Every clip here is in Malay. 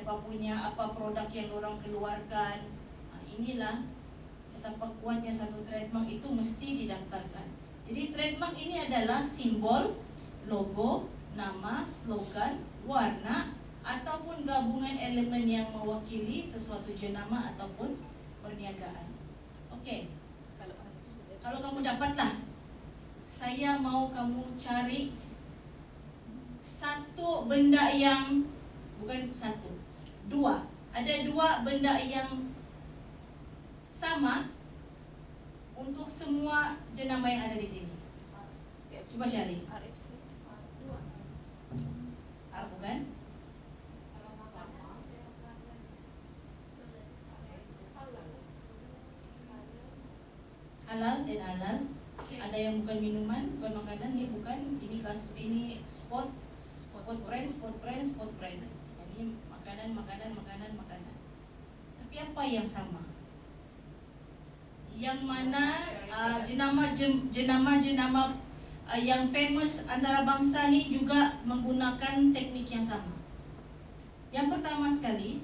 siapa punya, apa produk yang orang keluarkan. Inilah betapa kuatnya satu trademark itu mesti didaftarkan. Jadi trademark ini adalah simbol, logo, nama, slogan, warna, ataupun gabungan elemen yang mewakili sesuatu jenama ataupun perniagaan. Okey. Kalau kamu dapatlah, saya mau kamu cari satu benda yang, bukan satu, dua. Ada dua benda yang sama untuk semua jenama yang ada di sini. Cuba cari. Bukan? Halal dan halal. Ada yang bukan minuman, bukan makanan, ini bukan, ini sport brand. Ini makanan. Tapi apa yang sama? Yang mana jenama yang famous antara bangsa ni juga menggunakan teknik yang sama. Yang pertama sekali,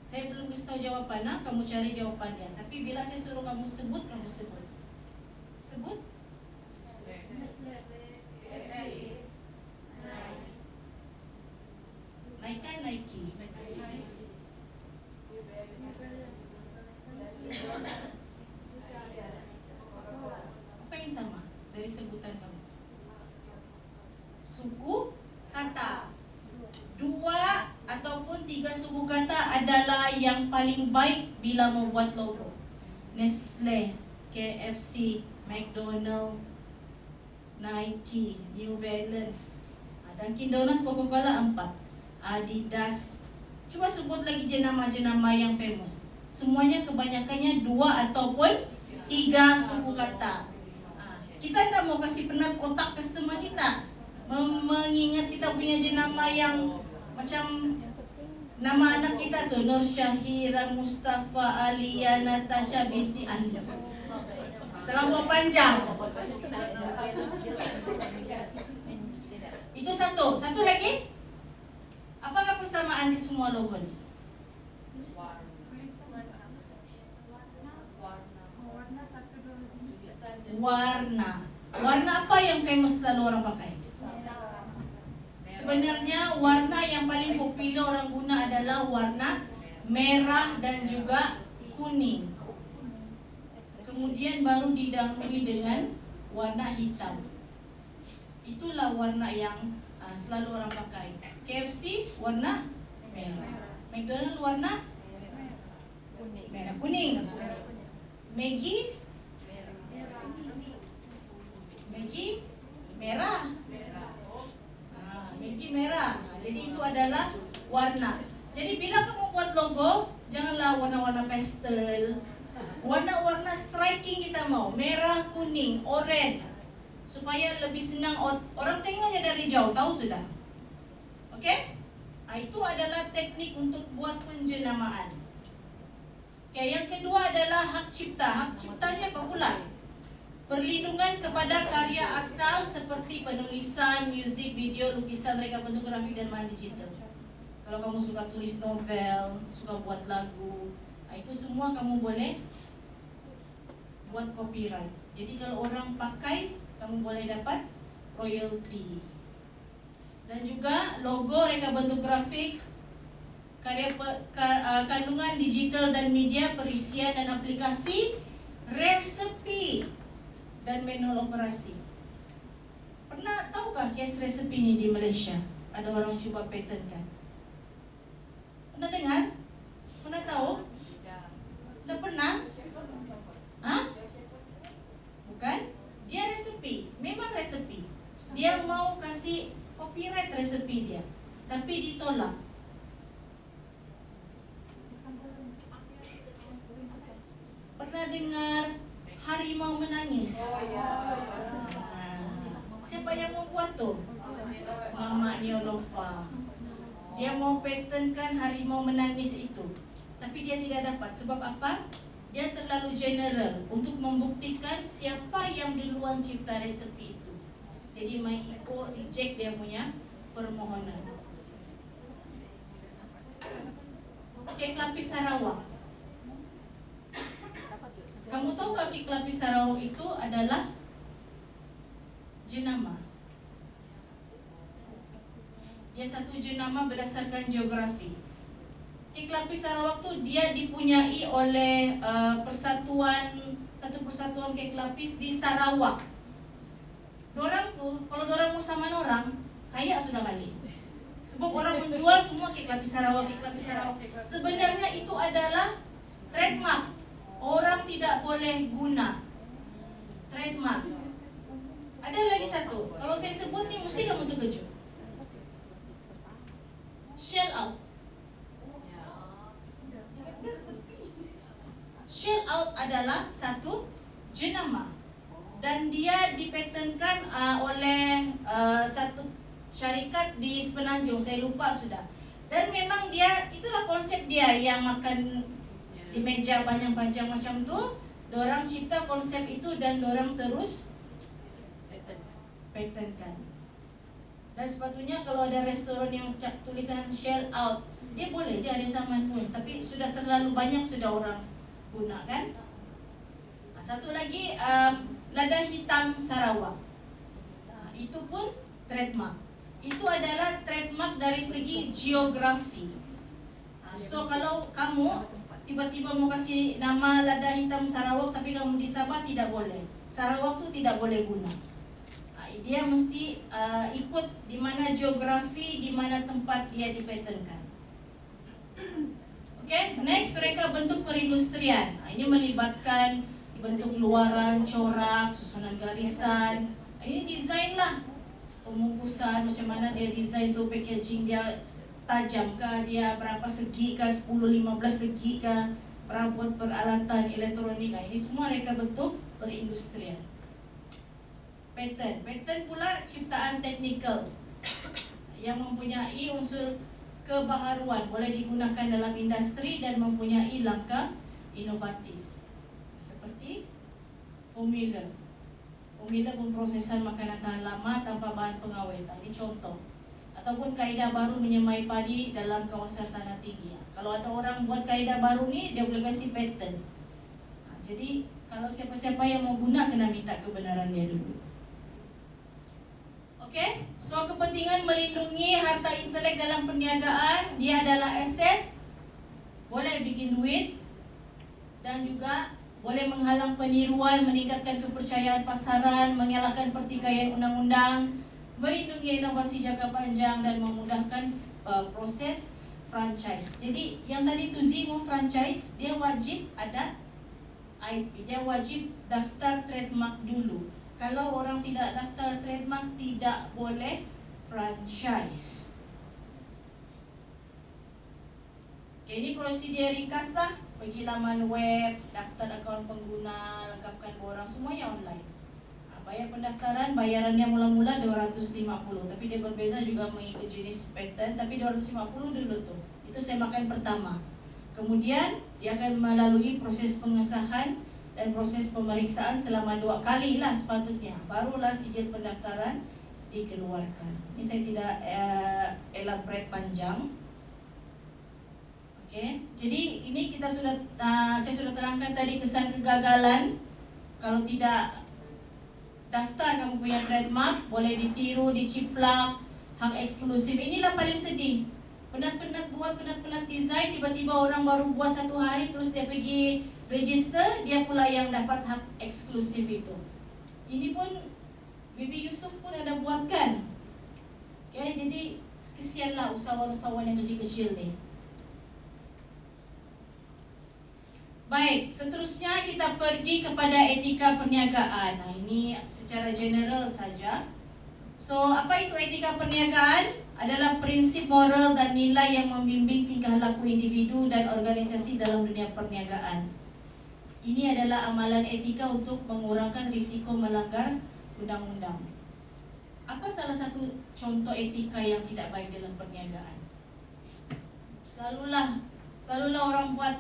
saya belum kasih tahu jawapannya, kamu cari jawapannya. Tapi bila saya suruh kamu sebut, kamu sebut. Sebut. Nike. Apa yang sama dari sebutan kamu? Suku kata. 2 ataupun 3 suku kata adalah yang paling baik bila membuat logo. Nestle, KFC, McDonald, Nike, New Balance, Dunkin Donuts, Coca-Cola 4, Adidas. Coba sebut lagi jenama-jenama yang famous. Semuanya kebanyakannya 2 ataupun 3 suku kata. Kita tak mau kasih penat otak customer kita, mengingat kita punya jenama yang macam nama anak kita tuh, Nur Syahira, Mustafa, Alia, Natasha binti Ali. Terlalu panjang. Itu satu. Satu lagi. Apakah persamaan di semua logo ni? Warna. Warna apa yang famous selalu orang pakai? Sebenarnya warna yang paling popular orang guna adalah warna merah dan juga kuning. Kemudian baru didahului dengan warna hitam. Itulah warna yang selalu orang pakai. KFC warna merah. McDonald warna merah kuning. Maggi merah. Maggi merah. Jadi itu adalah warna. Jadi bila kamu buat logo, janganlah warna-warna pastel. Warna-warna striking kita mau, merah, kuning, oranye, supaya lebih senang orang tengoknya dari jauh, tahu sudah. Okey? Itu adalah teknik untuk buat penjenamaan. Okey, yang kedua adalah hak cipta. Hak ciptanya apa pula? Perlindungan kepada karya asal seperti penulisan, muzik, video, lukisan, reka bentuk grafik dan bahan digital. Kalau kamu suka tulis novel, suka buat lagu, itu semua kamu boleh buat copyright. Jadi kalau orang pakai, kamu boleh dapat royalty. Dan juga logo, reka bentuk grafik, kandungan digital dan media, perisian dan aplikasi, resepi dan manual operasi. Pernah tahukah case resepi ini di Malaysia? Ada orang cuba patentkan. Pernah dengar? Pernah tahu? Tak pernah? Bukan? Dia resepi. Memang resepi. Dia mau kasih copyright resepi dia, tapi ditolak. Pernah dengar harimau menangis? Siapa yang membuat tu? Mama Niolova. Dia mau patentkan harimau menangis itu, tapi dia tidak dapat. Sebab apa? Dia terlalu general untuk membuktikan siapa yang duluan cipta resepi itu. Jadi My Ipo reject dia punya permohonan. kek lapis Sarawak. Kamu tahu gak kek lapis Sarawak itu adalah jenama? Dia satu jenama berdasarkan geografi. Kek lapis Sarawak tuh dia dipunyai oleh satu persatuan kek lapis di Sarawak. Dorang tuh, kalau dorang mau sama orang, kaya sudah kali. Sebab orang menjual semua kek lapis Sarawak, kek lapis Sarawak. Sebenarnya itu adalah trademark. Orang tidak boleh guna. Trademark. Ada lagi satu. Kalau saya sebut nih mesti kamu terkejut. Shell out. Shell out adalah satu jenama dan dia dipatenkan oleh satu syarikat di Semenanjung. Saya lupa sudah. Dan memang dia itulah konsep dia yang makan di meja panjang-panjang macam tu. Dorang cipta konsep itu dan dorang terus patenkan. Dan sepatutnya kalau ada restoran yang tulisan shell out, dia boleh je ada saman pun, tapi sudah terlalu banyak sudah orang guna kan. Satu lagi lada hitam Sarawak. Itu pun trademark. Itu adalah trademark dari segi geografi. So kalau kamu tiba-tiba mau kasih nama lada hitam Sarawak tapi kamu di Sabah, tidak boleh. Sarawak tu tidak boleh guna. Dia mesti ikut di mana geografi, di mana tempat dia dipatenkan. Okay, next mereka bentuk perindustrian. Ini melibatkan bentuk luaran, corak, susunan garisan. Ini desain lah, pembungkusan, macam mana dia desain tu, packaging dia tajam kah, dia berapa segi kah, 10-15 segi kah, perabot peralatan elektronik. Ini semua mereka bentuk perindustrian. Patent pula ciptaan teknikal yang mempunyai unsur kebaharuan, boleh digunakan dalam industri dan mempunyai langkah inovatif. Seperti formula pemprosesan makanan tahan lama tanpa bahan pengawetan. Ini contoh. Ataupun kaedah baru menyemai padi dalam kawasan tanah tinggi. Kalau ada orang buat kaedah baru ni, dia boleh kasih patent. Jadi kalau siapa-siapa yang mau guna kena minta kebenaran dia dulu. Okay, so kepentingan melindungi harta intelek dalam perniagaan, dia adalah aset, boleh bikin duit, dan juga boleh menghalang peniruan, meningkatkan kepercayaan pasaran, mengelakkan pertikaian undang-undang, melindungi inovasi jangka panjang, dan memudahkan proses franchise. Jadi yang tadi tu Zee mau franchise, dia wajib ada IP, dia wajib daftar trademark dulu. Kalau orang tidak daftar trademark, tidak boleh franchise. Okay, ini prosedur ringkas lah. Pergi laman web, daftar akaun pengguna, lengkapkan borang, semuanya online. Bayar pendaftaran, bayarannya mula-mula 250, tapi dia berbeza juga mengikut jenis patent, tapi 250 dulu tuh. Itu saya makan pertama. Kemudian dia akan melalui proses pengesahan dan proses pemeriksaan selama 2 kali lah sepatutnya. Barulah sijil pendaftaran dikeluarkan. Ini saya tidak elaborate panjang. Okay. Jadi ini kita sudah saya sudah terangkan tadi kesan kegagalan. Kalau tidak daftar kamu punya trademark, boleh ditiru, diciplak, hak eksklusif. Inilah paling sedih. Penat-penat buat, penat-penat desain, tiba-tiba orang baru buat 1 hari, terus dia pergi register, dia pula yang dapat hak eksklusif itu. Ini pun Vivi Yusof pun ada buatkan. Okay, jadi kesianlah usahawan-usahawan yang kecil-kecil ni. Baik, seterusnya kita pergi kepada etika perniagaan. Nah, ini secara general saja. So, apa itu etika perniagaan? Adalah prinsip moral dan nilai yang membimbing tingkah laku individu dan organisasi dalam dunia perniagaan. Ini adalah amalan etika untuk mengurangkan risiko melanggar undang-undang. Apa salah satu contoh etika yang tidak baik dalam perniagaan? Selalulah orang buat,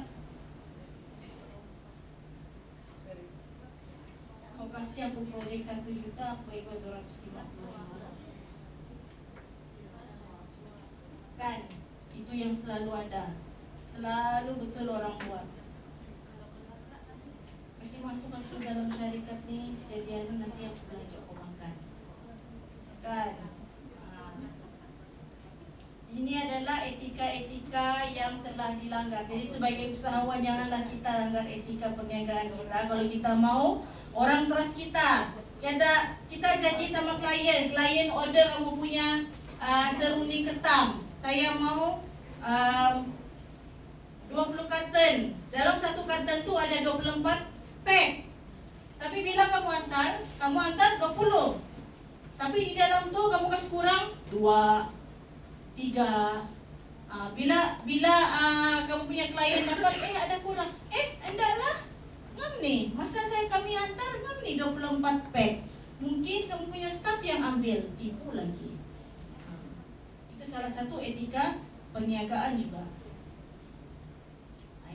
kau kasih aku projek 1 juta, aku ikut 250. Kan, itu yang selalu ada. Selalu betul orang buat. Kasih masuk aku dalam syarikat nih, jadi nanti aku belanja kau makan. Kan? Ini adalah etika-etika yang telah dilanggar. Jadi sebagai usahawan janganlah kita langgar etika perniagaan kita. Kalau kita mau orang trust kita, kita janji sama klien order kamu punya serunding ketam. Saya mau 20 karton. Dalam satu karton tu ada 24 pack. Tapi bila kamu antar 20. Tapi di dalam tu kamu kasih kurang 2, 3. Bila kamu punya klien dapat ada kurang. Enggak lah. Ngam nih, masa kami hantar ngam nih 24 pack. Mungkin kamu punya staff yang ambil, tipu lagi. Itu salah satu etika perniagaan juga.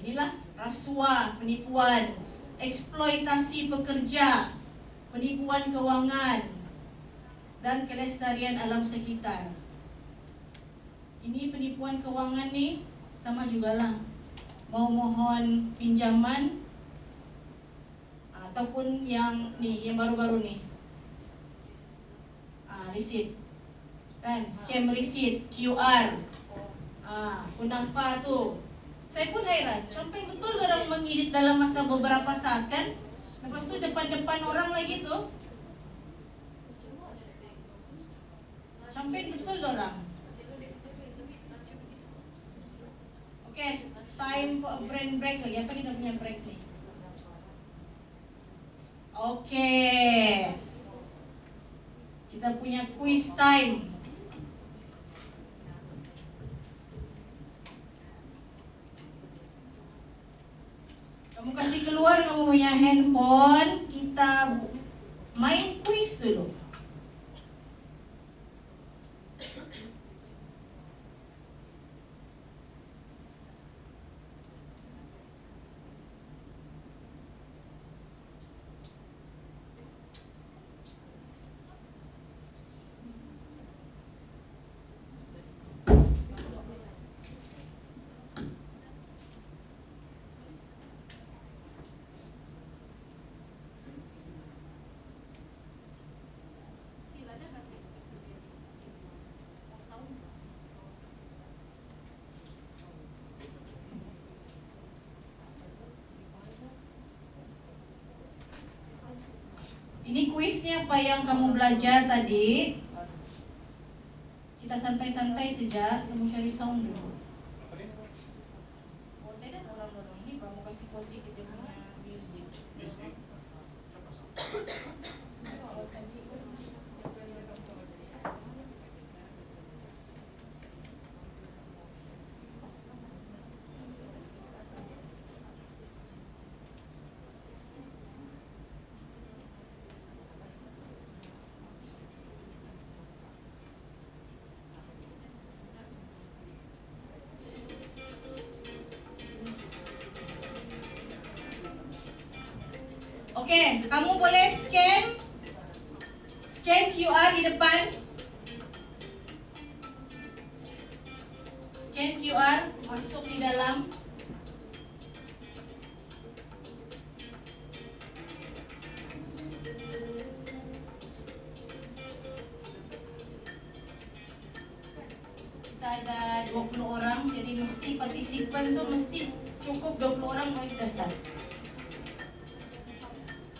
Inilah rasuah, penipuan, eksploitasi pekerja, penipuan keuangan, dan kelestarian alam sekitar. Ini penipuan keuangan nih sama jugalah. Mau mohon pinjaman ataupun yang baru-baru nih. Receipt. Kan, scam receipt, QR. Kunafa tu. Saya pun heran, sampai betul orang mengedit dalam masa beberapa saat kan. Lepas tu depan-depan orang lagi tu. Sampai betul orang. Okay, time for a brand break lagi. Apa kita punya break nih? Okay, kita punya quiz time. Kamu kasih keluar kamu punya handphone, kita main quiz dulu. Ini kuisnya apa yang kamu belajar tadi. Kita santai-santai saja, saya mau cari sound dulu. Oh, tidak orang-orang ini kamu kasih kunci kita punya music. Oke, kamu boleh scan QR di depan. Scan QR, masuk di dalam. Kita ada 20 orang, jadi mesti partisipan tuh mesti cukup 20 orang kalau kita start.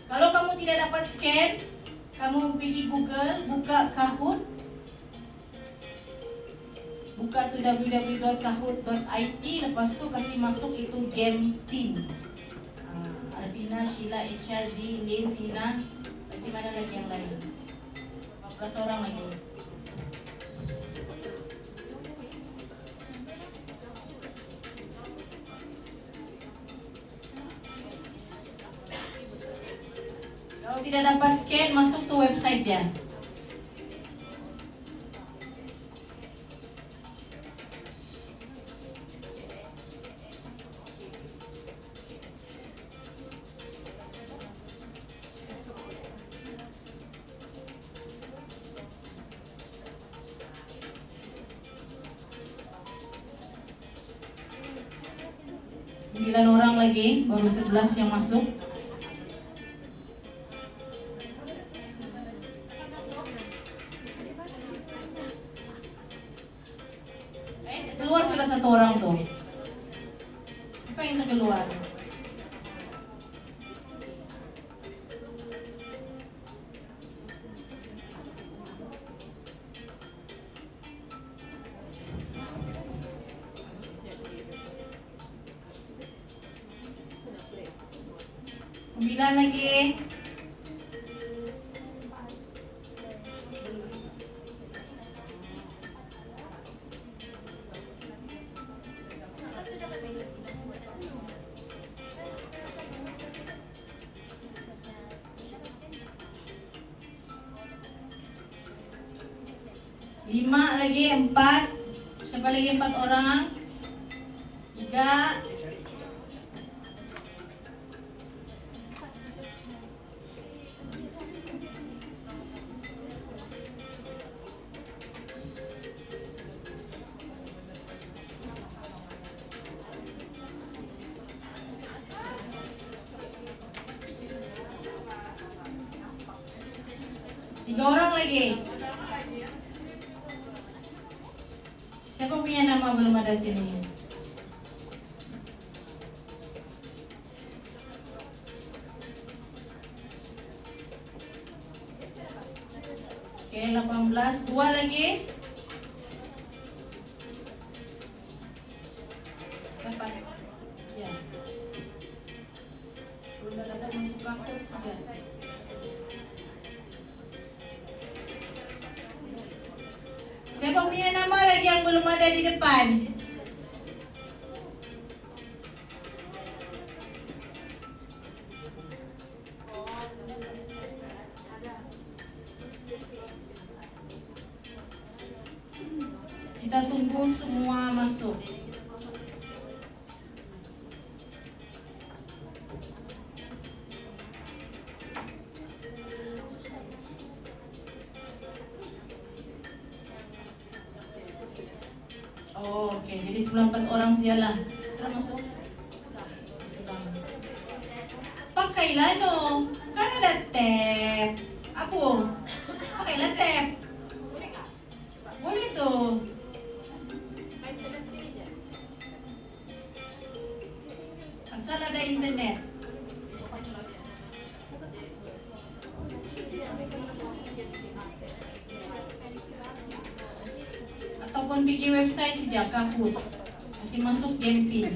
Kalau kamu tidak dapat scan, kamu pergi Google, buka Kahoot. Buka tu www.kahoot.it, lepas tu kasih masuk itu game pin. Arvina, Sheila, Echa, Z, Lin, Tina, lagi mana lagi yang lain? 14 orang lagi. Kalau tidak dapat scan, masuk ke website dia. 9 orang lagi, baru 11 yang masuk. Keluar sudah 1 orang tuh. Siapa yang keluar? Sembilan lagi. Lima lagi, 4. Siapa lagi 4 orang? 3. Tiga orang lagi. Siapa punya nama belum ada sini? Oke, 18. 2 lagi. 8. Ya. Belum ada masuk akal saja. Siapa punya nama lagi yang belum ada di depan? Kita tunggu semua masuk. Oh, oke, jadi 19 orang sialah. Sudah masuk? Sudah. Pakailah no. Kan ada tab. Apa? Pakailah tab. Boleh tuh. Asal ada internet. Ataupun bikin website sejak Kahoot. Kasih masuk game pin.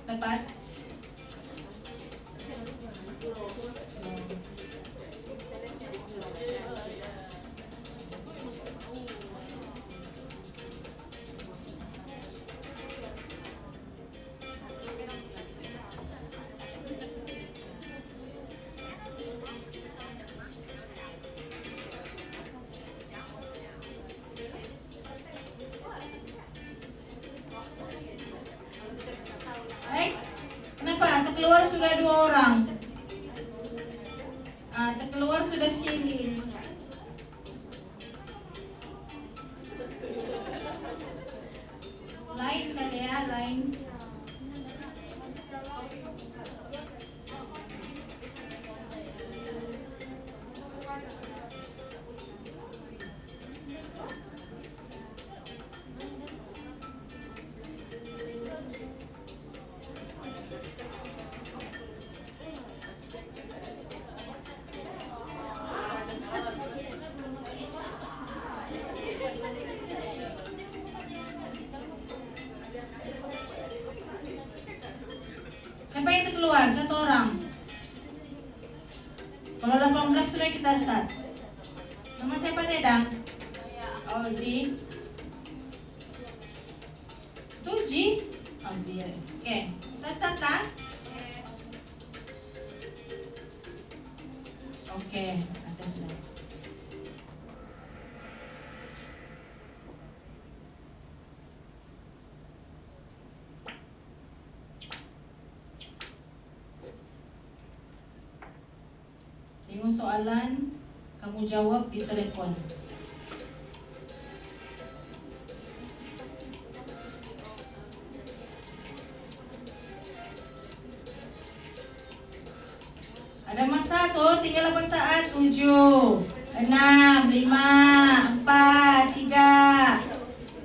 Tepat? Kenapa? Terkeluar sudah 2 orang. Terkeluar sudah Shilin. Lain kali ya, lain. Siapa yang terkeluar? 1 orang. Kalau 18 sudah kita start. Nama siapa Teda? Ozi. Tuji? Ozi. Oke, kita start lah. Oke, atas lah. Tengok soalan, kamu jawab di telepon. Ada masa tuh, tinggal 8 saat. 7, 6, 5, 4, 3,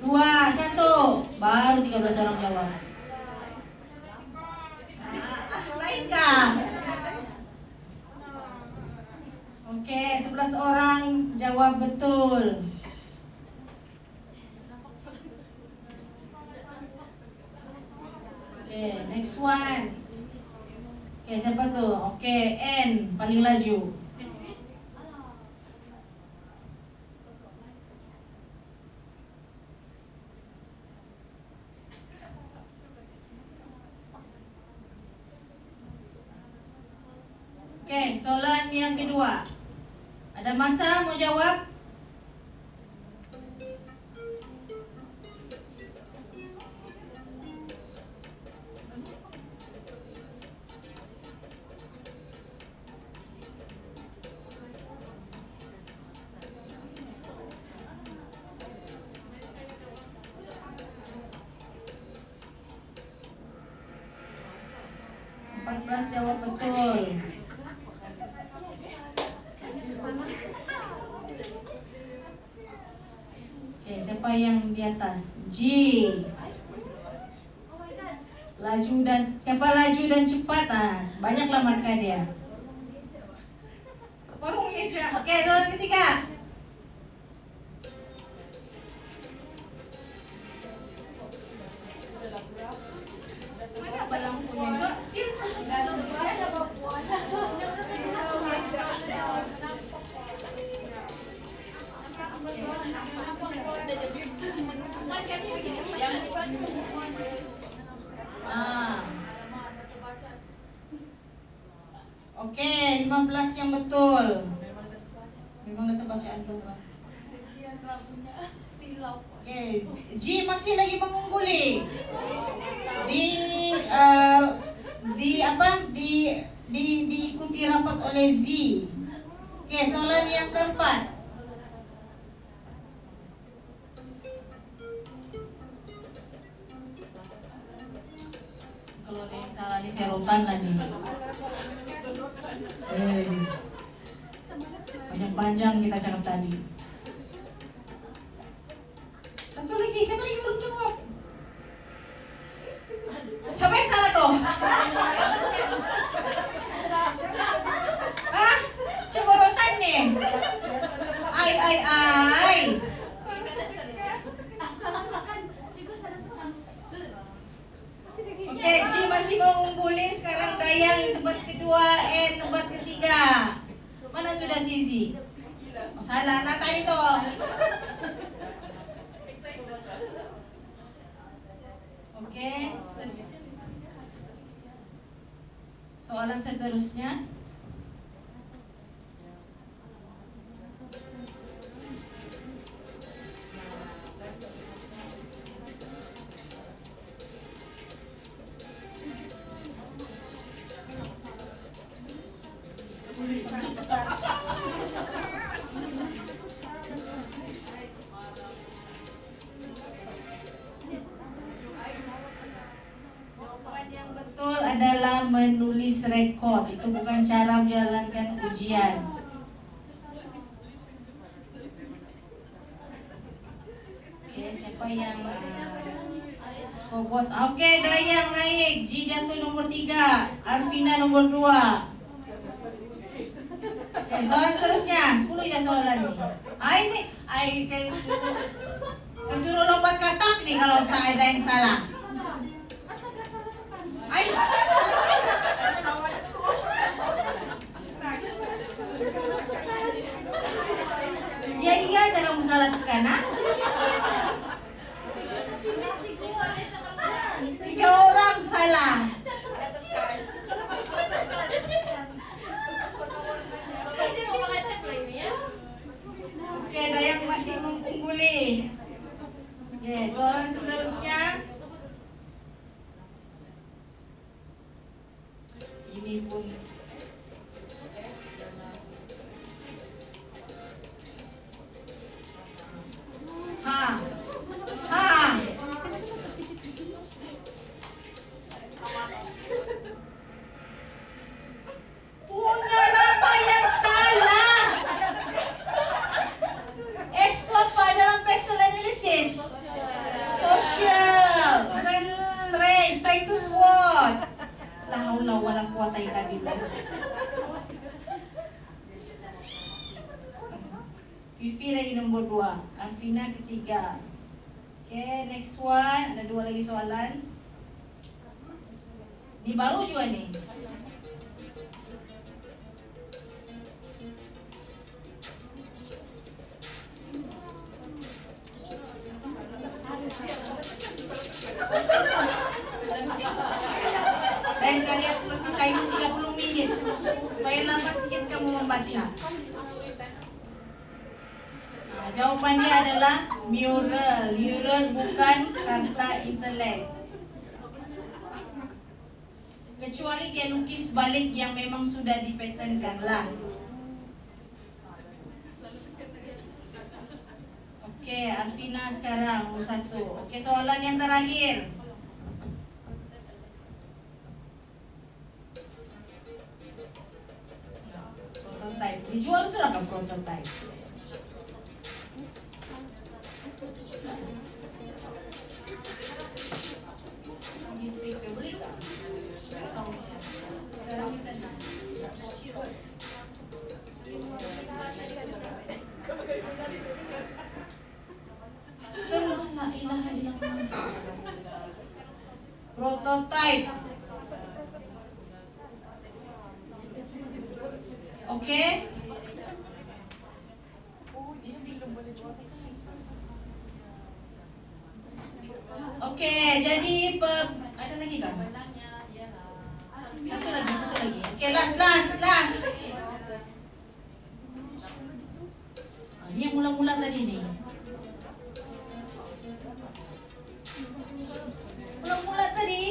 2, 1. Baru 13 orang jawab. Lain kah? Oke, 11 orang jawab betul. Oke, next one. Oke, siapa tuh? Oke, N paling laju. Oke, soalan yang kedua. Ada masa mau jawab? Jawab betul. Oke, siapa yang di atas? G. Laju dan siapa laju dan cepat? Banyaklah marka dia. Baru meja. Oke, soalan ketiga. Mana balangkunya? Oke, 15 yang betul. Memang data bacaan lupa. Oke, G masih lagi mengungguli. Diikuti rapat oleh Z. Oke, soalan yang keempat. Kalau ada yang salah nih serotan lah nih. Panjang-panjang kita cakap tadi. Satu lagi, siapa lagi belum jawab? Siapa yang salah tuh? Hah? Cemorotan nih? Ai. Oke, G masih mengungguli. Sekarang Dayang di tempat kedua, N tempat ketiga. Mana sudah Sisi? Oh, salah anak tadi tuh. Oke. Soalan seterusnya. Yang betul adalah menulis rekod. Itu bukan cara menjalankan ujian. Oke, siapa yang scoreboard? Oke, Dayang naik. G jatuh nomor 3, Arvina nomor 2. Oke, soalan seterusnya. 10 ya soalan nih. Saya suruh lompat katak nih kalau saya ada yang salah. Iya, jangan salah tekanan. 3 orang salah. Oke, Dayang masih mengungguli. Oke, soalan seterusnya. Ini pun La haula wala quwata illa billah. Fifi lagi nombor 2, Alvina ketiga. Okay, next one. Ada 2 lagi soalan. Ni baru juga nih. Dan kalian kasih timer 30 menit supaya lambat sedikit kamu membaca. Nah, jawabannya adalah mural. Mural bukan karta intelek. Kecuali dia lukis balik yang memang sudah dipatenkan lah. Oke, Alvina sekarang nomor 1. Oke, soalan yang terakhir. Prototype. Dijual sudah ke prototype? Sekarang bisa na. Semua la ilaha illallah. Prototype. Oke? Oke, jadi ada lagi kan? Satu lagi. Oke, last. Ini yang mula-mula tadi nih. Mula-mula tadi.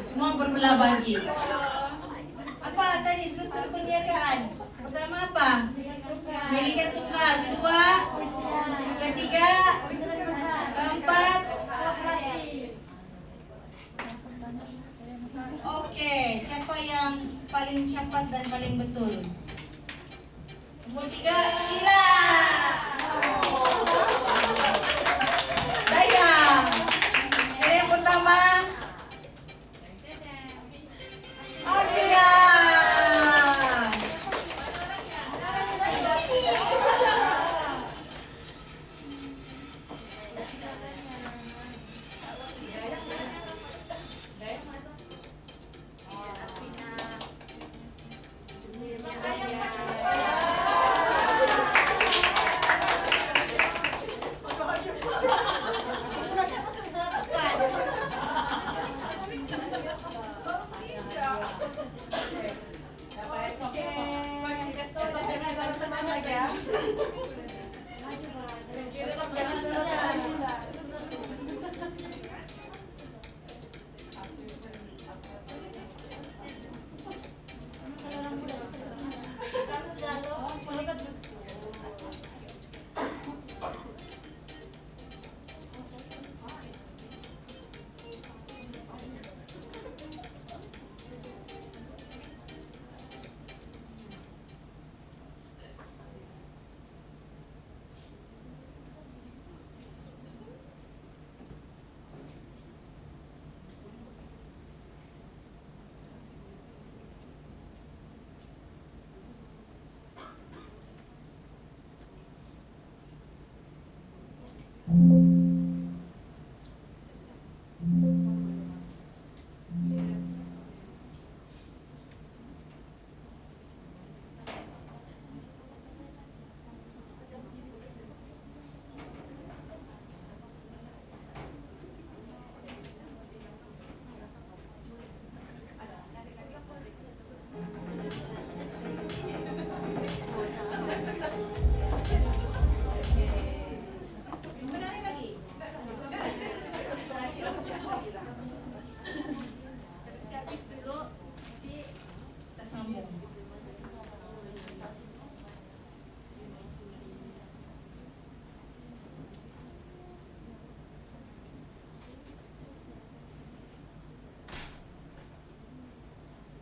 Semua berbelah bagi. Apa tadi struktur perniagaan? Pertama apa? Milikan tunggal. Kedua, ketiga, keempat. Oke, siapa yang paling cepat dan paling betul? Nomor 3, Sheila. Dayang. Jadi yang pertama, Alvina.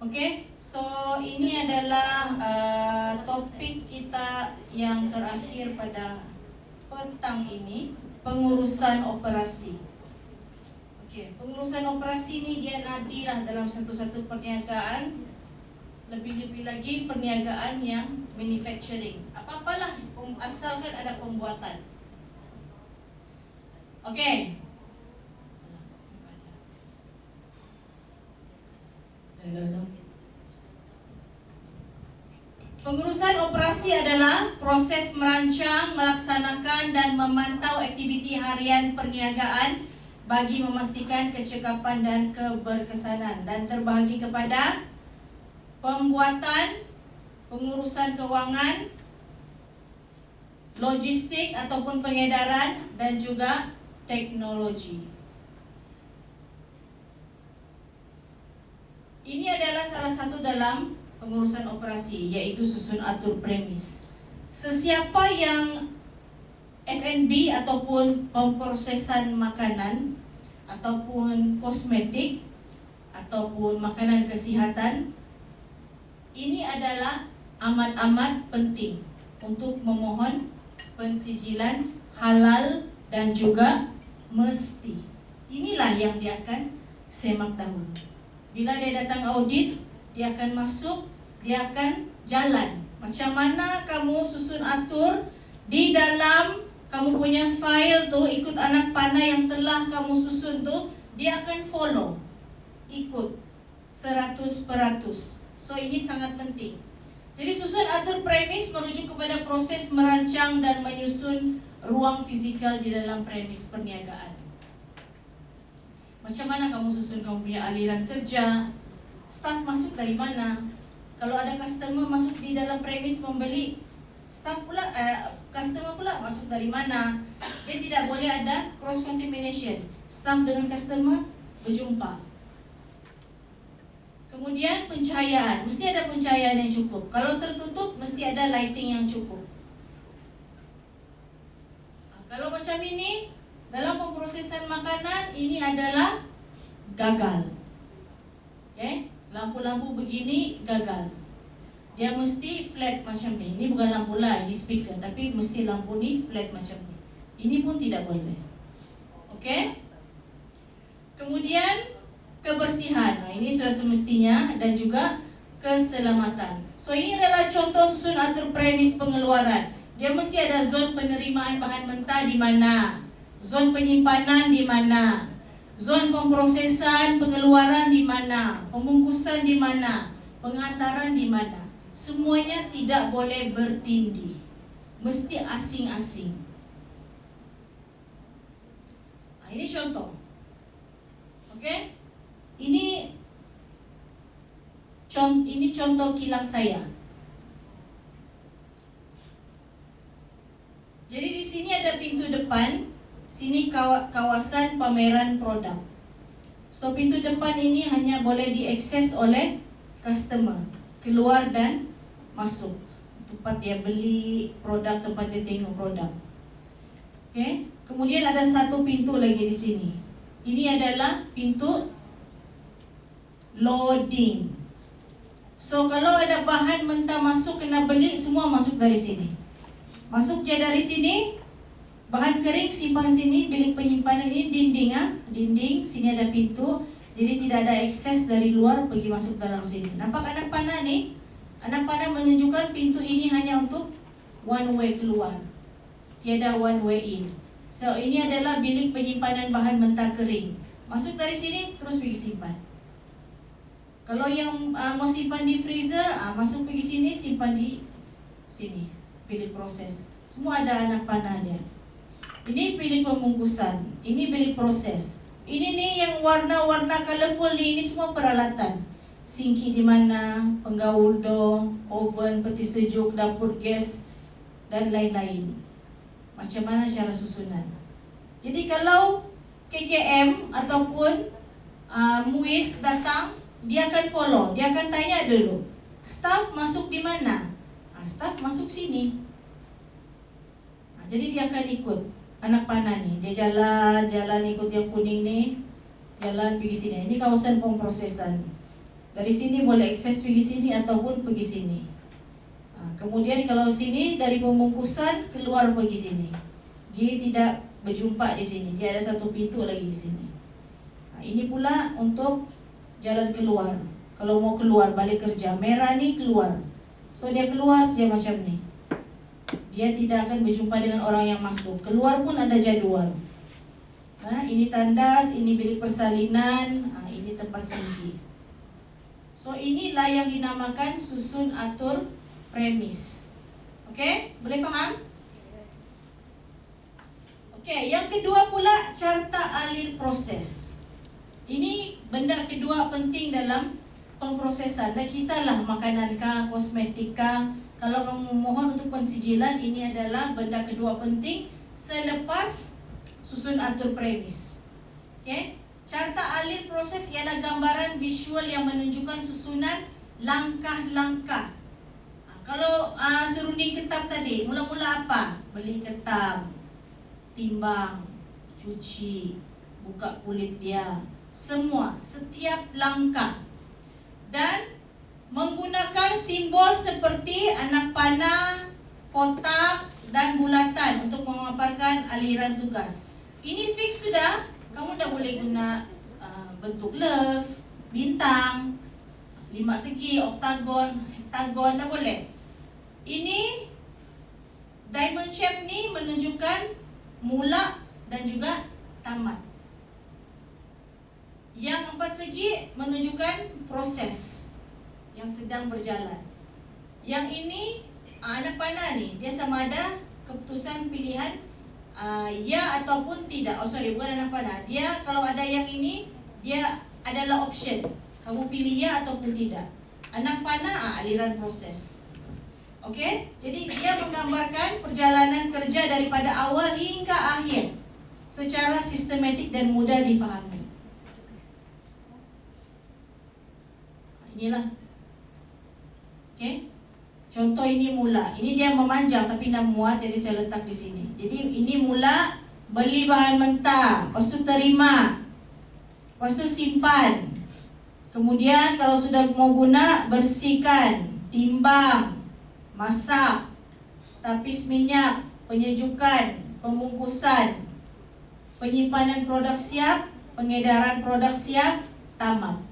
Oke, so ini adalah topik kita yang terakhir pada petang ini, pengurusan operasi. Oke, pengurusan operasi ini dia nadilah dalam satu-satu perniagaan, lebih-lebih lagi perniagaan yang manufacturing. Apa-apalah asalkan ada pembuatan. Oke. Pengurusan operasi adalah proses merancang, melaksanakan dan memantau aktiviti harian perniagaan bagi memastikan kecekapan dan keberkesanan, dan terbahagi kepada pembuatan, pengurusan keuangan, logistik ataupun pengedaran, dan juga teknologi. Ini adalah salah satu dalam pengurusan operasi, yaitu susun atur premis. Sesiapa yang F&B ataupun pemprosesan makanan ataupun kosmetik ataupun makanan kesihatan, ini adalah amat-amat penting untuk memohon pensijilan halal dan juga mesti. Inilah yang dia akan semak dahulu. Bila dia datang audit, dia akan masuk, dia akan jalan. Macam mana kamu susun atur di dalam kamu punya file tu, ikut anak panah yang telah kamu susun tu, dia akan follow, ikut 100%. So ini sangat penting. Jadi susun atur premis merujuk kepada proses merancang dan menyusun ruang fizikal di dalam premis perniagaan. Macam mana kamu susun kamu punya aliran kerja, staff masuk dari mana? Kalau ada customer masuk di dalam premis membeli, staff pula, customer pula masuk dari mana? Dia tidak boleh ada cross contamination. Staff dengan customer berjumpa. Kemudian pencahayaan, mesti ada pencahayaan yang cukup. Kalau tertutup, mesti ada lighting yang cukup. Kalau macam ini, dalam pemprosesan makanan, ini adalah gagal. Okay? Lampu-lampu begini gagal. Dia mesti flat macam ni. Ini bukan lampu lah, ini speaker. Tapi mesti lampu ni flat macam ni. Ini pun tidak boleh. Okay? Kemudian kebersihan. Nah, ini sudah semestinya, dan juga keselamatan. So ini adalah contoh susun atur premis pengeluaran. Dia mesti ada zon penerimaan bahan mentah di mana, zon penyimpanan di mana, zon pemprosesan pengeluaran di mana, pembungkusan di mana, penghantaran di mana. Semuanya tidak boleh bertindih. Mesti asing-asing. Nah, ini contoh. Oke? Ini contoh kilang saya. Jadi di sini ada pintu depan, sini kawasan pameran produk. So pintu depan ini hanya boleh diakses oleh customer, keluar dan masuk. Tempat dia beli produk, tempat dia tengok produk. Okay? Kemudian ada satu pintu lagi di sini. Ini adalah pintu loading. So kalau ada bahan mentah masuk kena beli, semua masuk dari sini. Masuk je dari sini, bahan kering simpan sini, bilik penyimpanan ini dinding dinding, sini ada pintu. Jadi tidak ada akses dari luar pergi masuk dalam sini. Nampak anak panah ni? Anak panah menunjukkan pintu ini hanya untuk one way keluar, tiada one way in. So ini adalah bilik penyimpanan bahan mentah kering. Masuk dari sini terus pergi simpan. Kalau yang mau simpan di freezer, masuk pergi sini, simpan di sini, bilik proses. Semua ada anak panahnya. Ini bilik pembungkusan, ini bilik proses. Ini nih yang warna-warna colorful ini semua peralatan. Sinki di mana, penggaul do, oven, peti sejuk, dapur gas, dan lain-lain. Macam mana cara susunan? Jadi kalau KKM ataupun MUIS datang, dia akan follow, dia akan tanya dulu, staff masuk di mana? Staff masuk sini. Jadi dia akan ikut anak panah nih, dia jalan ikut yang kuning nih, jalan pergi sini. Ini kawasan pemprosesan. Dari sini boleh akses pergi sini ataupun pergi sini. Kemudian kalau sini dari pembungkusan keluar pergi sini. Dia tidak berjumpa di sini. Dia ada satu pintu lagi di sini. Ini pula untuk jalan keluar. Kalau mau keluar balik kerja, merah ni keluar. So dia keluar saja macam ni. Dia tidak akan berjumpa dengan orang yang masuk. Keluar pun ada jadual. Ini tandas, ini bilik persalinan, ini tempat singgih. So inilah yang dinamakan susun atur premis. Okey, boleh faham? Okey, yang kedua pula carta alir proses. Ini benda kedua penting dalam pemprosesan. Dan kisahlah makanan kah, kosmetik kah. Kalau kamu mohon untuk pensijilan, ini adalah benda kedua penting selepas susun atur premis. Okey, carta alir proses ialah gambaran visual yang menunjukkan susunan langkah-langkah. Kalau serunding ketam tadi, mula-mula apa? Beli ketam, timbang, cuci, buka kulit dia, semua, setiap langkah. Dan menggunakan simbol seperti anak panah, kotak dan bulatan untuk memaparkan aliran tugas. Ini fix sudah. Kamu dah boleh guna bentuk love, bintang, 5 segi, oktagon, hektagon, dah boleh. Ini diamond shape ni menunjukkan mula dan juga tamat. Yang 4 segi menunjukkan proses yang sedang berjalan. Yang ini anak panah ni, dia sama ada keputusan pilihan ya ataupun tidak. Bukan anak panah. Dia kalau ada yang ini, dia adalah option. Kamu pilih ya ataupun tidak. Anak panah aliran proses. Okey, jadi dia menggambarkan perjalanan kerja daripada awal hingga akhir secara sistematik dan mudah difahami. Inilah. Okey. Contoh ini mula. Ini dia memanjang tapi nak muat, jadi saya letak di sini. Jadi ini mula, beli bahan mentah, lepas tu terima, lepas tu simpan. Kemudian kalau sudah mau guna, bersihkan, timbang, masak, tapis minyak, penyejukan, pembungkusan, penyimpanan produk siap, pengedaran produk siap, tamat.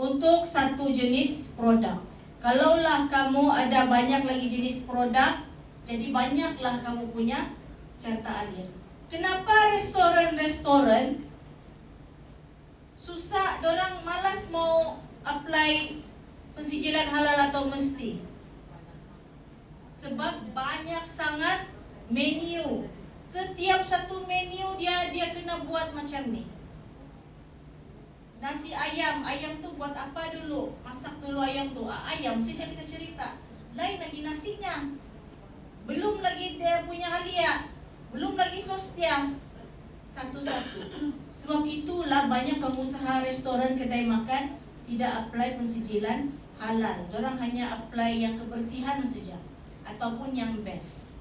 Untuk satu jenis produk. Kalaulah kamu ada banyak lagi jenis produk, jadi banyaklah kamu punya carta alir. Kenapa restoran-restoran susah, dorang malas mau apply pensijilan halal atau mesti? Sebab banyak sangat menu. Setiap satu menu dia kena buat macam ni. Nasi ayam, ayam tu buat apa dulu? Masak dulu ayam tu. Ayam, sejak kita cerita. Lain lagi nasinya. Belum lagi dia punya halia. Belum lagi sos dia. Satu-satu. Sebab itulah banyak pengusaha restoran, kedai makan tidak apply pensijilan halal. Orang hanya apply yang kebersihan saja ataupun yang best.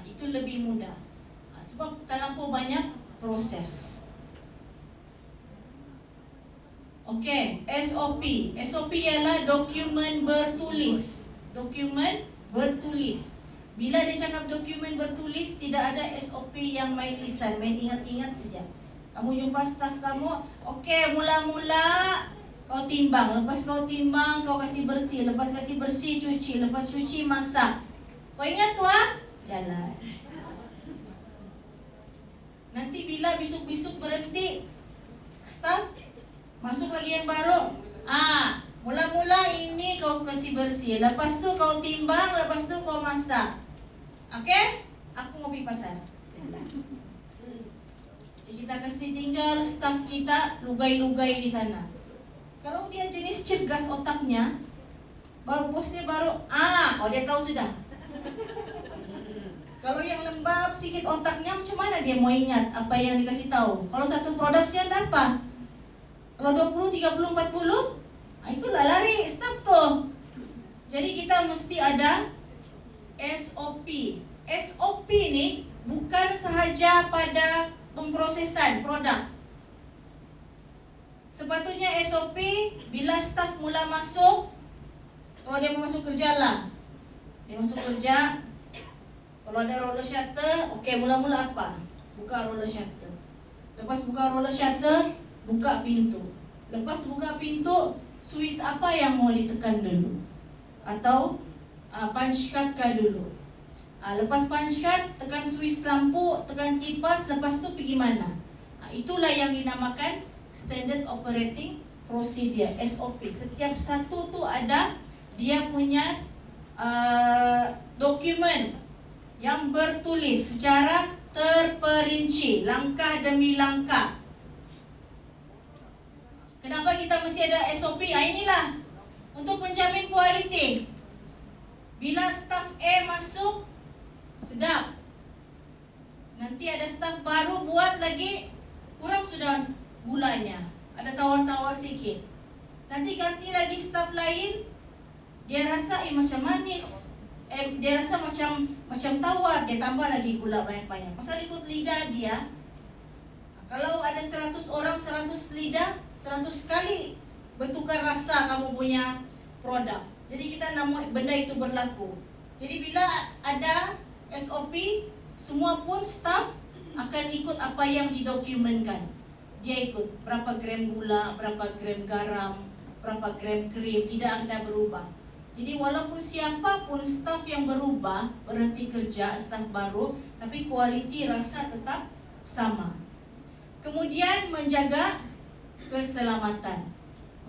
Itu lebih mudah. Sebab terlampau banyak proses. Okey, SOP. SOP ialah dokumen bertulis. Dokumen bertulis. Bila dia cakap dokumen bertulis, tidak ada SOP yang main lisan, main ingat-ingat saja. Kamu jumpa staf kamu, okey, mula-mula kau timbang. Lepas kau timbang, kau kasih bersih. Lepas kasih bersih, cuci. Lepas cuci, masak. Kau ingat tu jalan. Nanti bila bisuk-bisuk berhenti, staf masuk lagi yang baru. Mula-mula ini kau kasih bersih, lepas tu kau timbang, lepas tu kau masak. Okey? Aku mau pergi pasar. Kita kasih tinggal staf kita lugai-lugai di sana. Kalau dia jenis cergas otaknya, baru bosnya baru dia tahu sudah. Kalau yang lembab sikit otaknya, macam mana dia mau ingat apa yang dikasih tahu? Kalau satu produk siapa dapat? Kalau 20, 30, 40, itulah lari stop tuh. Jadi kita mesti ada SOP. SOP ni bukan sahaja pada pemprosesan produk. Sepatutnya SOP bila staf mula masuk, kalau dia mau masuk kerja lah, dia masuk kerja, kalau ada roller shutter, okey, mula-mula apa? Buka roller shutter. Lepas buka roller shutter, buka pintu. Lepas buka pintu, switch apa yang mau ditekan dulu? Atau punch card kah dulu? Lepas punch card, tekan switch lampu, tekan kipas, lepas tu pergi mana? Itulah yang dinamakan Standard Operating Procedure, SOP. Setiap satu tu ada dia punya dokumen yang bertulis secara terperinci, langkah demi langkah. Kenapa kita mesti ada SOP? Inilah untuk menjamin kualiti. Bila staf A masuk, sedap. Nanti ada staf baru buat lagi, kurang sudah gulanya, ada tawar-tawar sikit. Nanti ganti lagi staf lain, dia rasa macam manis, dia rasa macam tawar, dia tambah lagi gula banyak-banyak. Pasal ikut lidah dia. Kalau ada 100 orang, 100 lidah, 100 kali bertukar rasa kamu punya produk. Jadi kita nak benda itu berlaku. Jadi bila ada SOP, semua pun staf akan ikut apa yang didokumenkan. Dia ikut berapa gram gula, berapa gram garam, berapa gram krim, tidak ada berubah. Jadi walaupun siapapun staf yang berubah, berhenti kerja, staf baru, tapi kualiti rasa tetap sama. Kemudian menjaga keselamatan.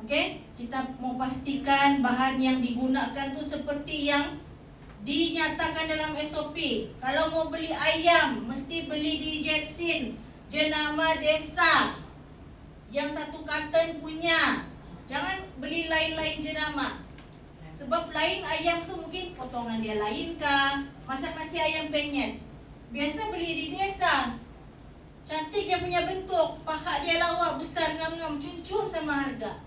Okey, kita mau pastikan bahan yang digunakan tu seperti yang dinyatakan dalam SOP. Kalau mau beli ayam, mesti beli di Jetsin, jenama desa, yang satu karton punya. Jangan beli lain-lain jenama. Sebab lain ayam tu mungkin potongan dia lain kah, masak nasi ayam penyet. Biasa beli di desa, cantik dia punya bentuk, paha dia lawa, besar, ngam-ngam, cun-cun sama harga.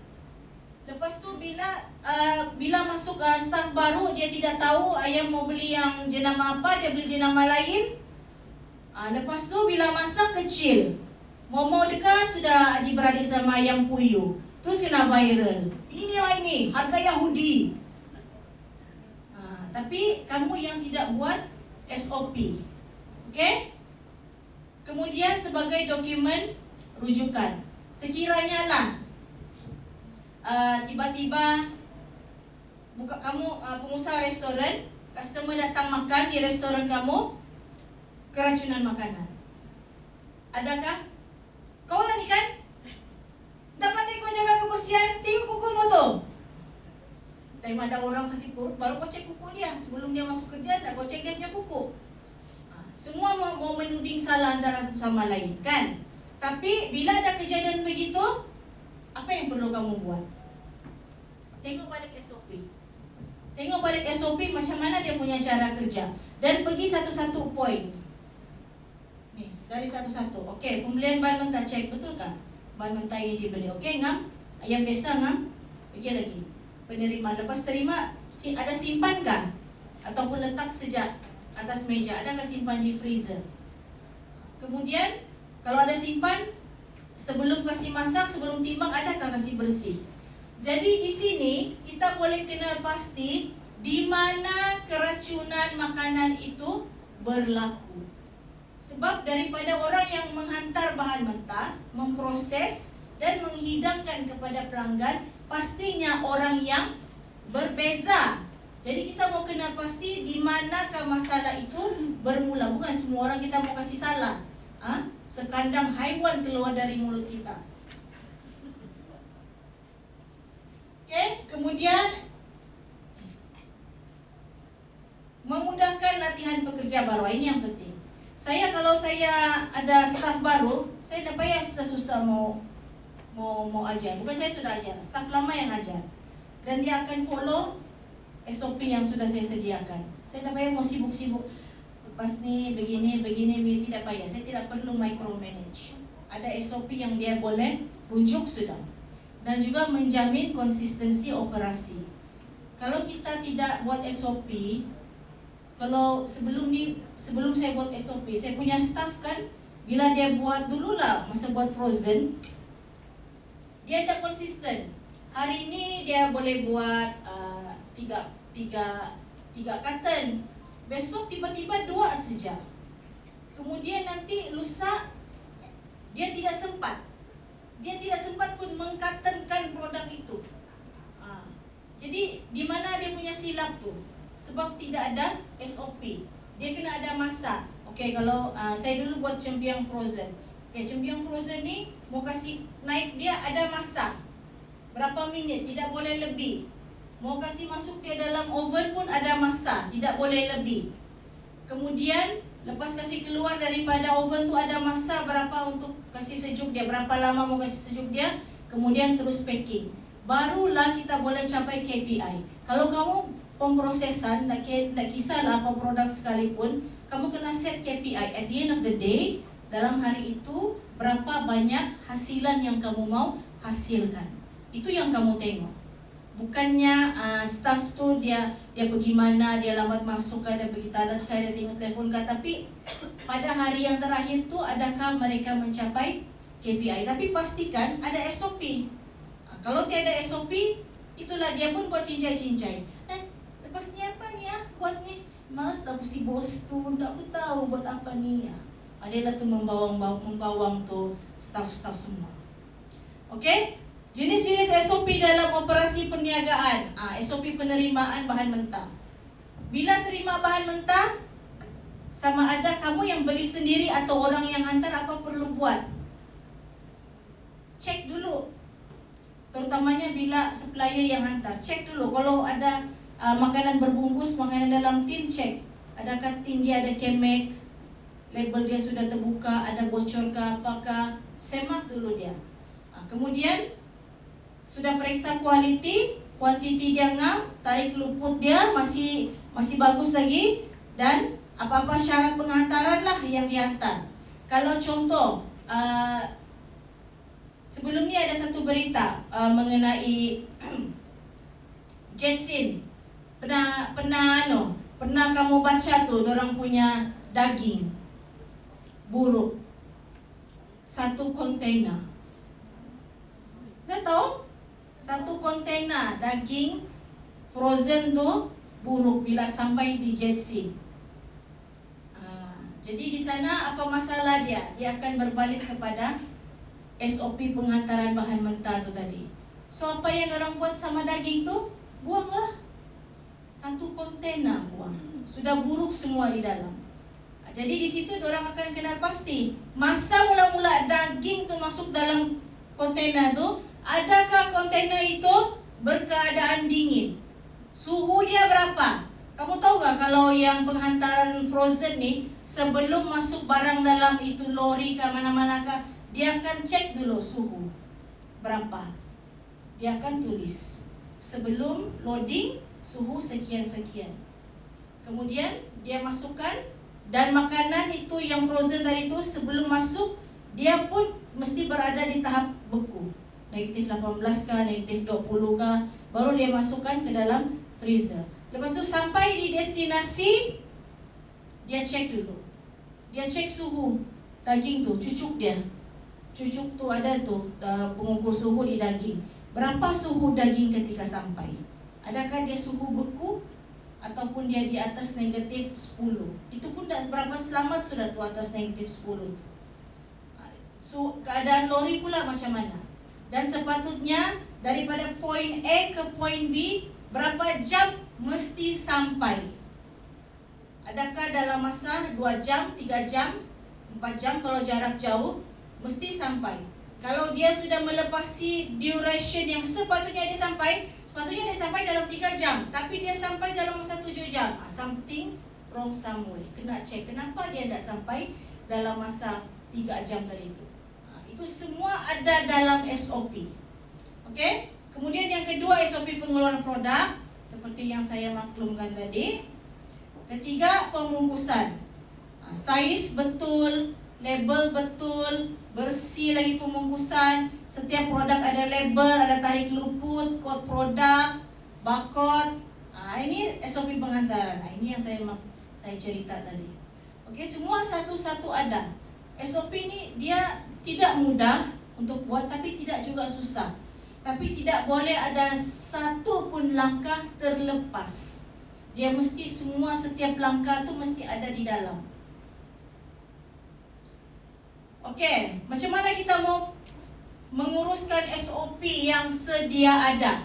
Lepas tu bila masuk staf baru, dia tidak tahu ayam mau beli yang jenama apa, dia beli jenama lain. Lepas tu bila masak kecil, mau dekat sudah diberadik sama ayam puyuh, terus kena viral. Inilah ini harga Yahudi. Tapi kamu yang tidak buat SOP. Okey? Kemudian sebagai dokumen rujukan, sekiranya lah tiba-tiba pengusaha restoran, customer datang makan di restoran kamu, keracunan makanan. Adakah? Kau lah ni kan? Tak pandai kau jaga kebersihan, tengok kukumu tu. Time ada orang sakit perut, baru kau cek kuku dia. Sebelum dia masuk kerja, tak kau cek dia punya kuku. Semua mau menuding salah antara satu sama lain, kan? Tapi bila ada kejadian begitu, apa yang perlu kamu buat? Tengok balik SOP. Tengok balik SOP macam mana dia punya cara kerja. Dan pergi satu-satu poin. Nih, dari satu-satu. Okey, pembelian bahan mentah, cek betulkah bahan mentah ini dibeli? Okey, ngam. Ayam biasa ngam. Pergi lagi. Penerima, lepas terima, ada simpan kah? Ataupun letak sejak atas meja, adakah simpan di freezer? Kemudian, kalau ada simpan, sebelum kasih masak, sebelum timbang, adakah kasih bersih? Jadi di sini kita boleh kenal pasti di mana keracunan makanan itu berlaku. Sebab daripada orang yang menghantar bahan mentah, memproses dan menghidangkan kepada pelanggan, pastinya orang yang berbeza. Jadi kita mau kenal pasti di manakah masalah itu bermula. Bukan semua orang kita mau kasih salah. Sekandang haiwan keluar dari mulut kita. Okey, kemudian memudahkan latihan pekerja baru. Ini yang penting. Kalau saya ada staf baru, saya tak payah susah-susah mau ajar. Bukan saya sudah ajar, staf lama yang ajar. Dan dia akan follow SOP yang sudah saya sediakan. Saya tak payah mau sibuk-sibuk. Lepas ni begini, tidak payah. Saya tidak perlu micromanage. Ada SOP yang dia boleh rujuk sudah. Dan juga menjamin konsistensi operasi. Kalau kita tidak buat SOP, kalau sebelum saya buat SOP, saya punya staff kan, bila dia buat dululah masa buat frozen, Dia tak konsisten. Hari ini dia boleh buat tiga carton. Besok tiba-tiba 2 saja. Kemudian nanti lusa dia tidak sempat. Dia tidak sempat pun mengkartonkan produk itu. Jadi di mana dia punya silap tu? Sebab tidak ada SOP. Dia kena ada masa. Okey, kalau saya dulu buat cempiang frozen. Okey, cempiang frozen ni mau kasih naik dia ada masa. Berapa minit, tidak boleh lebih. Mau kasih masuk dia dalam oven pun ada masa, tidak boleh lebih. Kemudian lepas kasih keluar daripada oven tu ada masa berapa untuk kasih sejuk dia, berapa lama mau kasih sejuk dia. Kemudian terus packing. Barulah kita boleh capai KPI. Kalau kamu pemprosesan, nak kisahlah apa produk sekalipun, kamu kena set KPI. At the end of the day, dalam hari itu berapa banyak hasilan yang kamu mau hasilkan. Itu yang kamu tengok. Bukannya staff tu dia pergi mana, dia lambat masuk ke, dia pergi talas ke, dia tengok telefon ke. Tapi pada hari yang terakhir tu adakah mereka mencapai KPI? Tapi pastikan ada SOP. Kalau tiada SOP, itulah dia pun buat cincai-cincai. Lepas ni apa ni ya? Buat ni malas tak si bos tu, tak aku tahu buat apa ni ya. Adalah tu membawang tu staff-staff semua. Okey? Jenis-jenis SOP dalam operasi perniagaan. SOP penerimaan bahan mentah. Bila terima bahan mentah, sama ada kamu yang beli sendiri atau orang yang hantar, apa perlu buat? Cek dulu. Terutamanya bila supplier yang hantar, cek dulu. Kalau ada makanan berbungkus, makanan dalam tin, cek. Adakah tin dia ada kemek, label dia sudah terbuka, ada bocor ke apakah, semak dulu dia. Kemudian sudah periksa kualiti, kuantiti dia ngam, tarik luput dia masih bagus lagi, dan apa-apa syarat penghantaran lah yang dihantar. Kalau contoh, sebelum ni ada satu berita mengenai Jetsin. Pernah kamu baca tu, orang punya daging buruk 1 kontainer. Dah tahu? 1 kontainer daging frozen tu buruk bila sampai di Jetsin. Jadi di sana apa masalah dia? Dia akan berbalik kepada SOP penghantaran bahan mentah tu tadi. So apa yang orang buat sama daging tu? Buanglah. 1 kontainer buang. Sudah buruk semua di dalam. Jadi di situ orang akan kenal pasti. Masa mula-mula daging tu masuk dalam kontainer tu, adakah kontainer itu berkeadaan dingin? Suhu dia berapa? Kamu tahu tak kalau yang penghantaran frozen ni, sebelum masuk barang dalam itu lori ke mana-mana ke, dia akan cek dulu suhu berapa. Dia akan tulis sebelum loading suhu sekian-sekian. Kemudian dia masukkan, dan makanan itu yang frozen tadi itu sebelum masuk dia pun mesti berada di tahap beku. Negatif 18 kah, negatif 20 kah, baru dia masukkan ke dalam freezer. Lepas tu sampai di destinasi, dia cek dulu. Dia cek suhu daging tu, cucuk dia. Cucuk tu ada tu pengukur suhu di daging. Berapa suhu daging ketika sampai? Adakah dia suhu beku ataupun dia di atas negatif 10? Itu pun tak berapa selamat sudah tu atas negatif 10 tu. So, keadaan lori pula macam mana? Dan sepatutnya daripada poin A ke poin B, berapa jam mesti sampai? Adakah dalam masa 2 jam, 3 jam, 4 jam kalau jarak jauh, mesti sampai. Kalau dia sudah melepasi duration yang sepatutnya dia sampai dalam 3 jam, tapi dia sampai dalam masa 7 jam. Something wrong somewhere. Kena cek kenapa dia tidak sampai dalam masa 3 jam tadi itu. Itu semua ada dalam SOP. Okey? Kemudian yang kedua, SOP pengeluaran produk seperti yang saya maklumkan tadi. Ketiga, pembungkusan. Saiz betul, label betul, bersih lagi pembungkusan. Setiap produk ada label, ada tarik luput, kod produk, barcode. Ini SOP penghantaran. Ini yang saya cerita tadi. Okey, semua satu-satu ada. SOP ni dia tidak mudah, untuk buat, tapi tidak juga susah. Tapi tidak boleh ada satu pun langkah terlepas. Dia mesti semua, setiap langkah tu mesti ada di dalam. Okey, macam mana kita mau menguruskan SOP yang sedia ada?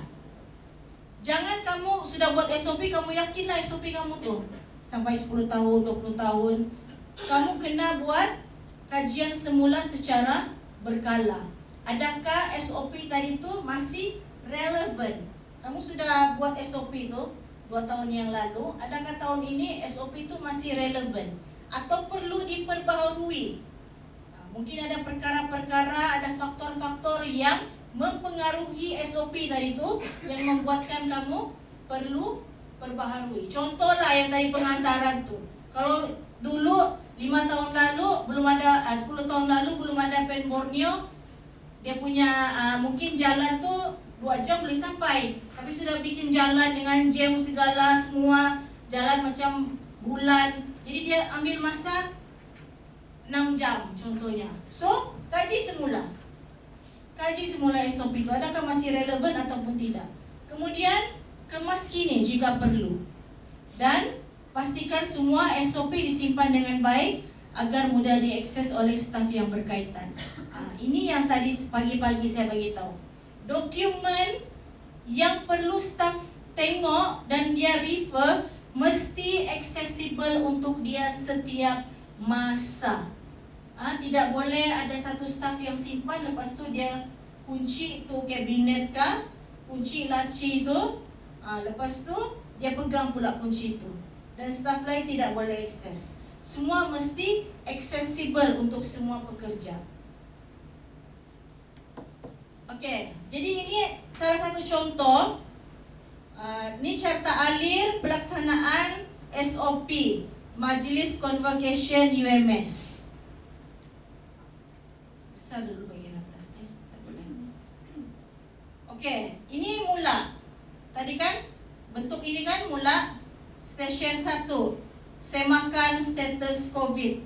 Jangan kamu sudah buat SOP, kamu yakinlah SOP kamu tu sampai 10 tahun, 20 tahun. Kamu kena buat kajian semula secara berkala. Adakah SOP tadi tu masih relevan? Kamu sudah buat SOP tu 2 tahun yang lalu, adakah tahun ini SOP itu masih relevan atau perlu diperbaharui? Mungkin ada perkara-perkara, ada faktor-faktor yang mempengaruhi SOP tadi tu yang membuatkan kamu perlu perbaharui. Contohlah yang tadi pengantaran tu. Kalau dulu 5 tahun lalu belum ada, 10 tahun lalu belum ada Pen Borneo, dia punya mungkin jalan tu 2 jam boleh sampai, tapi sudah bikin jalan dengan jam segala semua, jalan macam bulan. Jadi dia ambil masa 6 jam contohnya. So, kaji semula. Kaji semula SOP itu adakah masih relevan ataupun tidak. Kemudian kemas kini jika perlu. Dan pastikan semua SOP disimpan dengan baik agar mudah diakses oleh staf yang berkaitan. Ini yang tadi pagi-pagi saya bagi tahu. Dokumen yang perlu staf tengok dan dia refer mesti accessible untuk dia setiap masa. Tidak boleh ada satu staf yang simpan lepas tu dia kunci tu kabinet kah, kunci laci tu, lepas tu dia pegang pula kunci tu dan staf lain tidak boleh akses. Semua mesti accessible untuk semua pekerja. Okey, jadi ini salah satu contoh. Ini carta alir pelaksanaan SOP Majlis Convocation UMS. Besar dulu bagian atasnya. Okey, ini mula. Tadi kan bentuk ini kan mula stesen 1. Semakan status COVID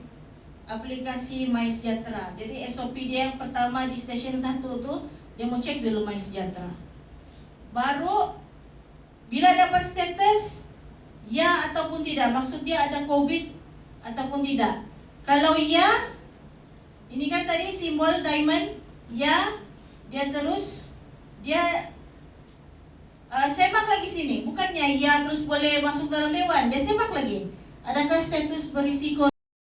aplikasi MySejahtera. Jadi SOP dia yang pertama di stesen 1 tu, dia mau cek dulu MySejahtera. Baru bila dapat status ya ataupun tidak, maksud dia ada COVID ataupun tidak. Kalau ya, ini kan tadi simbol diamond, ya, dia terus dia semak lagi sini. Bukannya ya terus boleh masuk dalam dewan, dia semak lagi. Adakah status berisiko